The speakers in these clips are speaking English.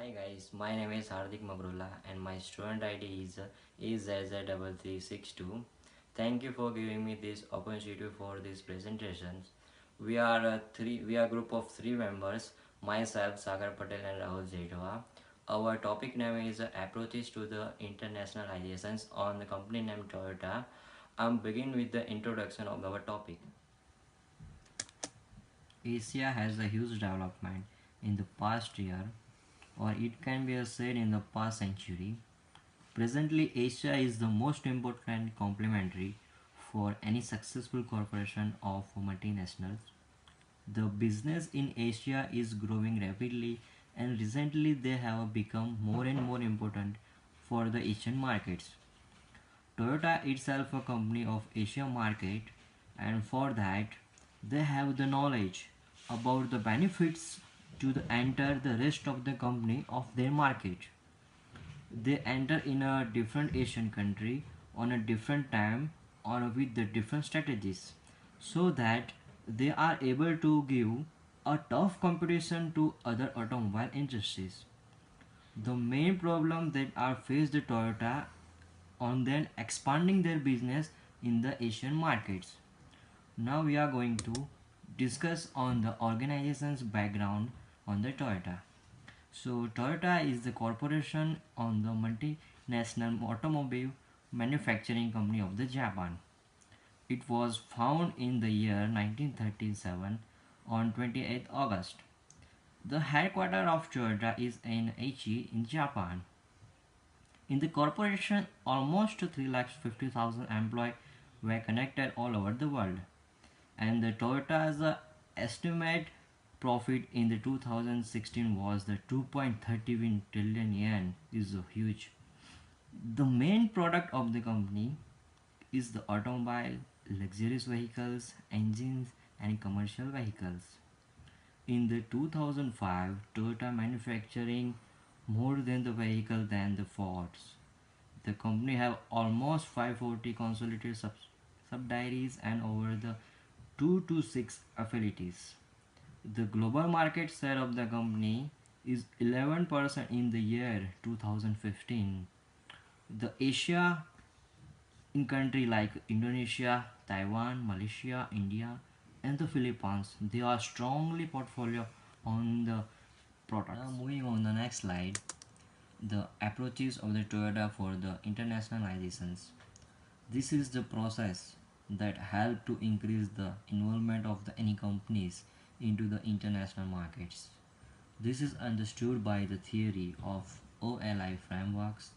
Hi guys, my name is Hardik Magrula and my student ID is AZZ3362. Thank you for giving me this opportunity for these presentations. We are a group of three members, myself, Sagar Patel and Rahul Zetwa. Our topic name is approaches to the internationalizations on the company name Toyota. I'm begin with the introduction of our topic. Asia has a huge development in the past year, or it can be said in the past century. Presently, Asia is the most important complementary for any successful corporation of multinationals. The business in Asia is growing rapidly, and recently they have become more and more important for the Asian markets. Toyota itself a company of Asia market, and for that they have the knowledge about the benefits to enter the rest of the company of their market. They enter in a different Asian country on a different time or with the different strategies, so that they are able to give a tough competition to other automobile industries. The main problem that are faced the Toyota on then expanding their business in the Asian markets. Now we are going to discuss on the organization's background on the Toyota. So Toyota is the corporation on the multinational automobile manufacturing company of the Japan. It was founded in the year 1937 on 28th August. The headquarters of Toyota is in Aichi in Japan. In the corporation, almost 350,000 employees were connected all over the world, and the Toyota's estimate profit in the 2016 was the 2.31 trillion yen, is huge. The main product of the company is the automobile, luxurious vehicles, engines and commercial vehicles. In the 2005, Toyota manufacturing more than the vehicle than the Fords. The company have almost 540 consolidated subsidiaries and over the 2 to 6 affiliates. The global market share of the company is 11% in the year 2015. The Asia in countries like Indonesia, Taiwan, Malaysia, India and the Philippines, they are strongly portfolio on the products. Now moving on the next slide, the approaches of the Toyota for the internationalizations. This is the process that help to increase the involvement of any companies into the international markets. This is understood by the theory of OLI frameworks,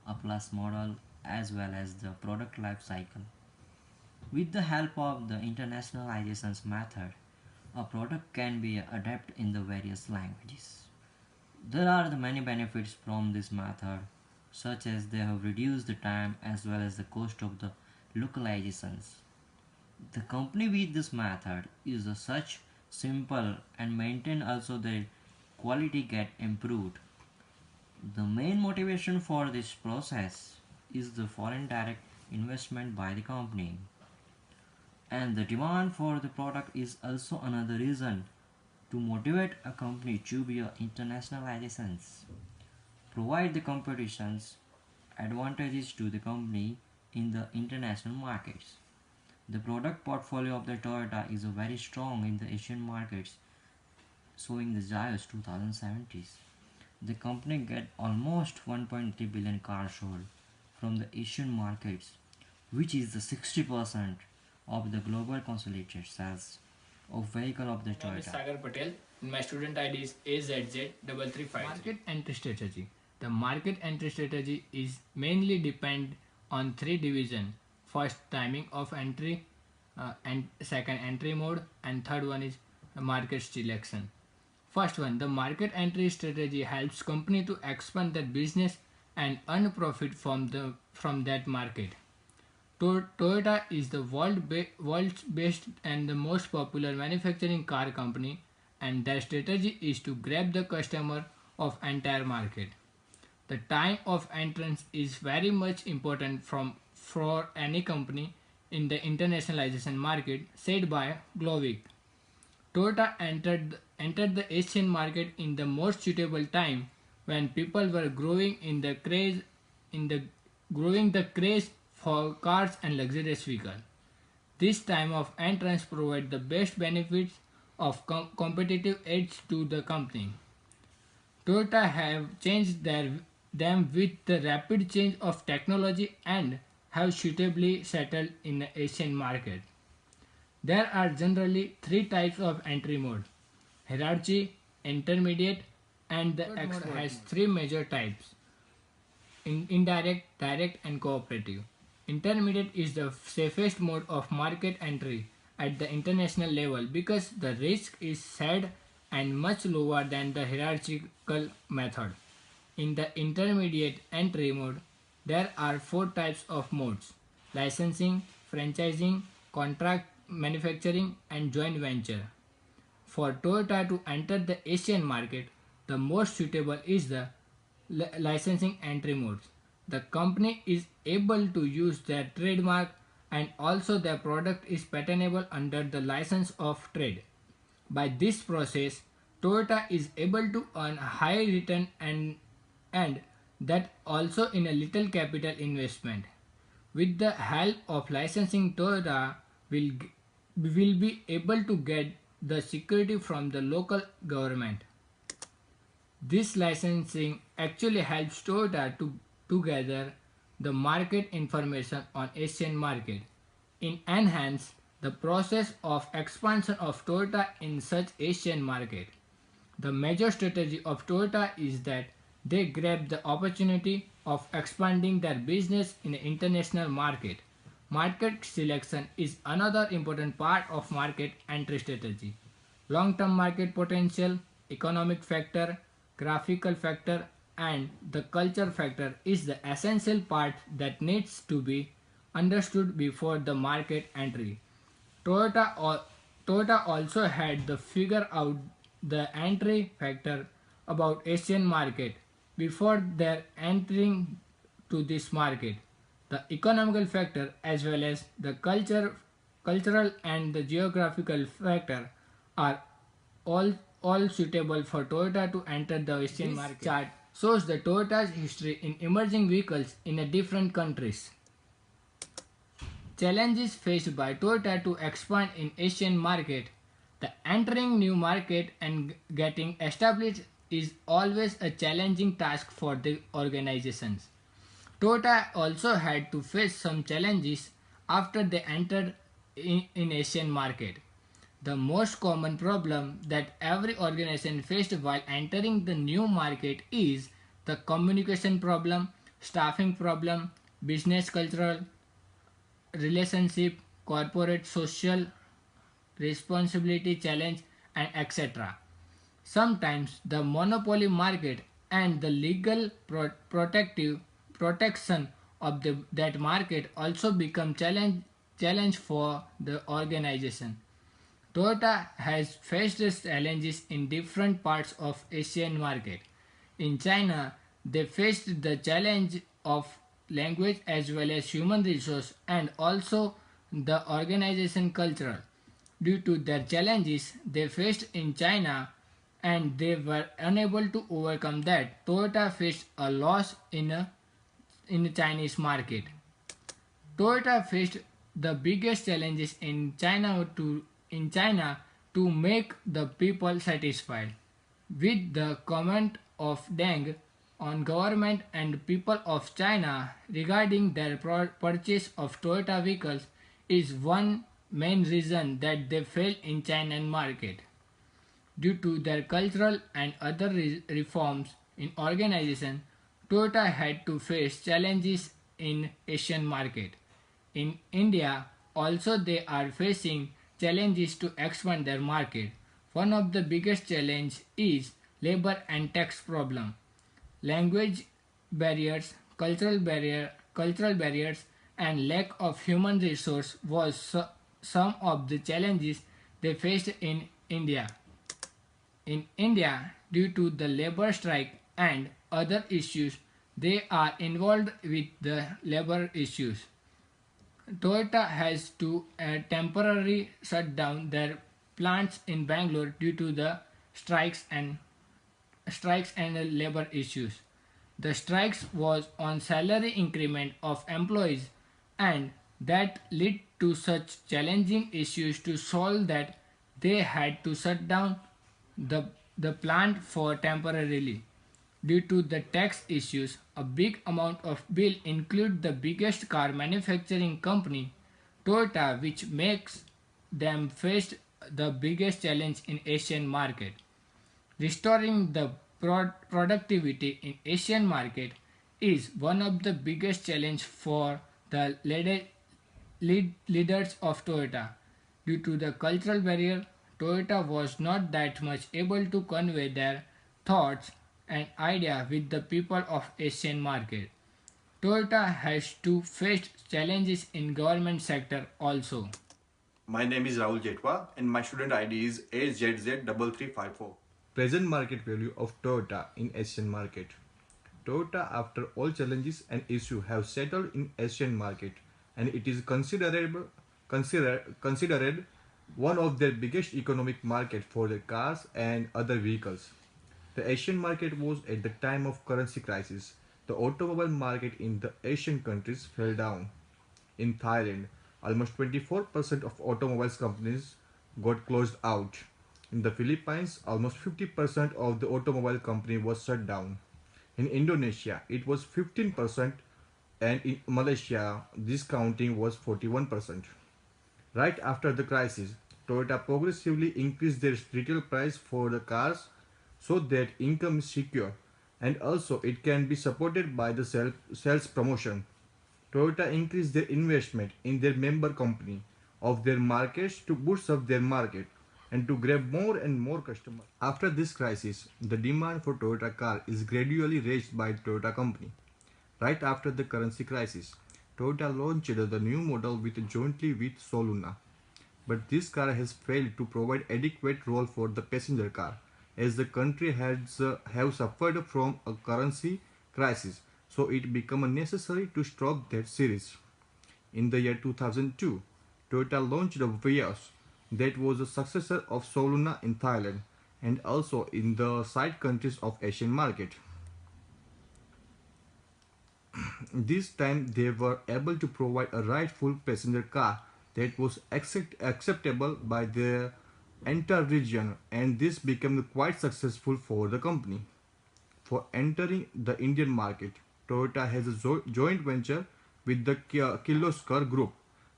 a plus model as well as the product life cycle. With the help of the internationalizations method, a product can be adapted in the various languages. There are the many benefits from this method, such as they have reduced the time as well as the cost of the localizations. The company with this method is such simple and maintain also the quality get improved. The main motivation for this process is the foreign direct investment by the company, and the demand for the product is also another reason to motivate a company to be internationalizations. Provide the competitions advantages to the company in the international markets. The product portfolio of the Toyota is very strong in the Asian markets, showing the Zios 2070s. The company get almost 1.3 billion cars sold from the Asian markets, which is the 60% of the global consolidated sales of vehicle of the My name is Toyota. Sagar Patel and my student ID is AZZ3353. Market entry strategy. The market entry strategy is mainly depend on three divisions. First, timing of entry, and second, entry mode, and third one is market selection. First one, the market entry strategy helps company to expand their business and earn profit from that market. Toyota is the world's best and the most popular manufacturing car company, and their strategy is to grab the customer of entire market. The time of entrance is very much important for any company in the internationalization market, said by Glovic. Toyota entered the Asian market in the most suitable time when people were in the growing the craze for cars and luxurious vehicles. This time of entrance provide the best benefits of competitive edge to the company. Toyota have changed them with the rapid change of technology and have suitably settled in the Asian market. There are generally three types of entry mode: hierarchy, intermediate, and the expert has three major types: indirect, direct, and cooperative. Intermediate is the safest mode of market entry at the international level because the risk is sad and much lower than the hierarchical method. In the intermediate entry mode, there are four types of modes: licensing, franchising, contract manufacturing, and joint venture. For Toyota to enter the Asian market, the most suitable is the licensing entry modes. The company is able to use their trademark and also their product is patentable under the license of trade. By this process, Toyota is able to earn high return and that also in a little capital investment. With the help of licensing, Toyota will be able to get the security from the local government. This licensing actually helps Toyota to gather the market information on Asian market. In enhance the process of expansion of Toyota in such Asian market. The major strategy of Toyota is that they grab the opportunity of expanding their business in the international market. Market selection is another important part of market entry strategy. Long-term market potential, economic factor, graphical factor, and the culture factor is the essential part that needs to be understood before the market entry. Toyota, Toyota also had to figure out the entry factor about Asian market before their entering to this market. The economical factor as well as the cultural and the geographical factor are all suitable for Toyota to enter the Asian market. This chart shows the Toyota's history in emerging vehicles in a different countries. Challenges faced by Toyota to expand in Asian market. The entering new market and getting established is always a challenging task for the organizations. Toyota also had to face some challenges after they entered in Asian market. The most common problem that every organization faced while entering the new market is the communication problem, staffing problem, business cultural relationship, corporate social responsibility challenge, and etc. Sometimes the monopoly market and the legal protective protection of that market also become challenge for the organization. Toyota has faced these challenges in different parts of Asian market. In China, they faced the challenge of language as well as human resource and also the organization culture. Due to their challenges they faced in China and they were unable to overcome that, Toyota faced a loss in the Chinese market. Toyota faced the biggest challenges in China to make the people satisfied. With the comment of Deng on government and people of China regarding their purchase of Toyota vehicles is one main reason that they fail in China market. Due to their cultural and other reforms in organization, Toyota had to face challenges in Asian market. In India, also they are facing challenges to expand their market. One of the biggest challenge is labor and tax problem. Language barriers, cultural barriers, and lack of human resource was some of the challenges they faced in India. In India, due to the labor strike and other issues, they are involved with the labor issues. Toyota has to temporarily shut down their plants in Bangalore due to the strikes and strikes and labor issues. The strikes was on salary increment of employees and that led to such challenging issues to solve that they had to shut down the, the plant for temporarily. Due to the tax issues, a big amount of bill include the biggest car manufacturing company, Toyota, which makes them face the biggest challenge in Asian market. Restoring the productivity in Asian market is one of the biggest challenge for the leaders of Toyota. Due to the cultural barrier, Toyota was not that much able to convey their thoughts and ideas with the people of Asian market. Toyota has to face challenges in government sector also. My name is Rahul Jetwa and my student ID is AZZ3354. Present market value of Toyota in Asian market. Toyota, after all challenges and issues, have settled in Asian market, and it is considered one of their biggest economic market for their cars and other vehicles. The Asian market was at the time of currency crisis. The automobile market in the Asian countries fell down. In Thailand, almost 24% of automobiles companies got closed out. In the Philippines, almost 50% of the automobile company was shut down. In Indonesia, it was 15%, and in Malaysia, this counting was 41%. Right after the crisis, Toyota progressively increased their retail price for the cars so that income is secure, and also it can be supported by the sales promotion. Toyota increased their investment in their member company of their markets to boost up their market and to grab more and more customers. After this crisis, the demand for Toyota car is gradually raised by Toyota company. Right after the currency crisis, Toyota launched the new model jointly with Soluna. But this car has failed to provide adequate role for the passenger car, as the country has have suffered from a currency crisis, so it became necessary to stop that series. In the year 2002, Toyota launched the Vios that was a successor of Soluna in Thailand and also in the side countries of Asian market. This time they were able to provide a rightful passenger car that was acceptable by the entire region, and this became quite successful for the company. For entering the Indian market, Toyota has a joint venture with the Kirloskar Group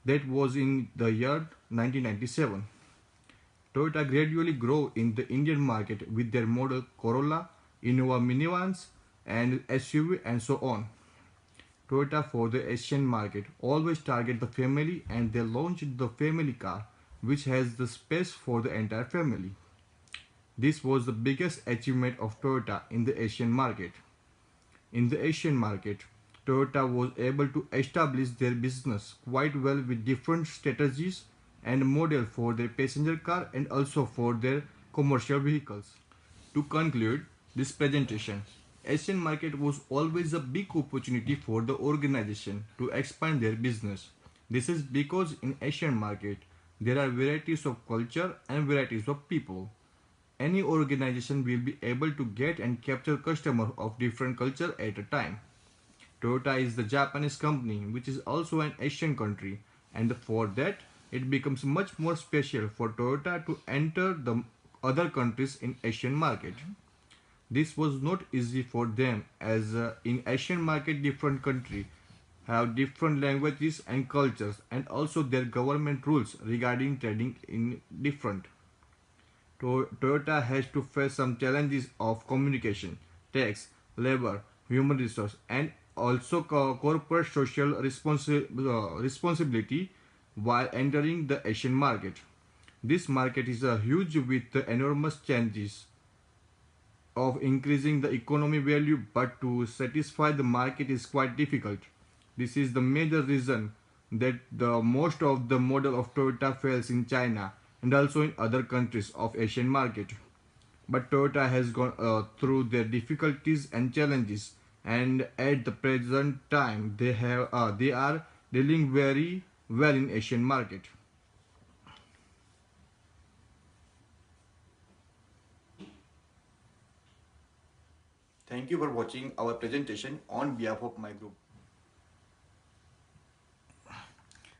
that was in the year 1997. Toyota gradually grew in the Indian market with their model Corolla, Innova minivans and SUV and so on. Toyota for the Asian market always target the family, and they launched the family car which has the space for the entire family. This was the biggest achievement of Toyota in the Asian market. In the Asian market, Toyota was able to establish their business quite well with different strategies and model for their passenger car and also for their commercial vehicles. To conclude this presentation, Asian market was always a big opportunity for the organization to expand their business. This is because in Asian market there are varieties of culture and varieties of people. Any organization will be able to get and capture customers of different culture at a time. Toyota is the Japanese company which is also an Asian country, and for that it becomes much more special for Toyota to enter the other countries in Asian market. This was not easy for them as in Asian market different countries have different languages and cultures, and also their government rules regarding trading in different. Toyota has to face some challenges of communication, tax, labor, human resource, and also corporate social responsibility while entering the Asian market. This market is huge with enormous changes of increasing the economy value, but to satisfy the market is quite difficult. This is the major reason that the most of the model of Toyota fails in China and also in other countries of Asian market. But Toyota has gone through their difficulties and challenges, and at the present time they are dealing very well in Asian market. Thank you for watching our presentation on behalf of my group.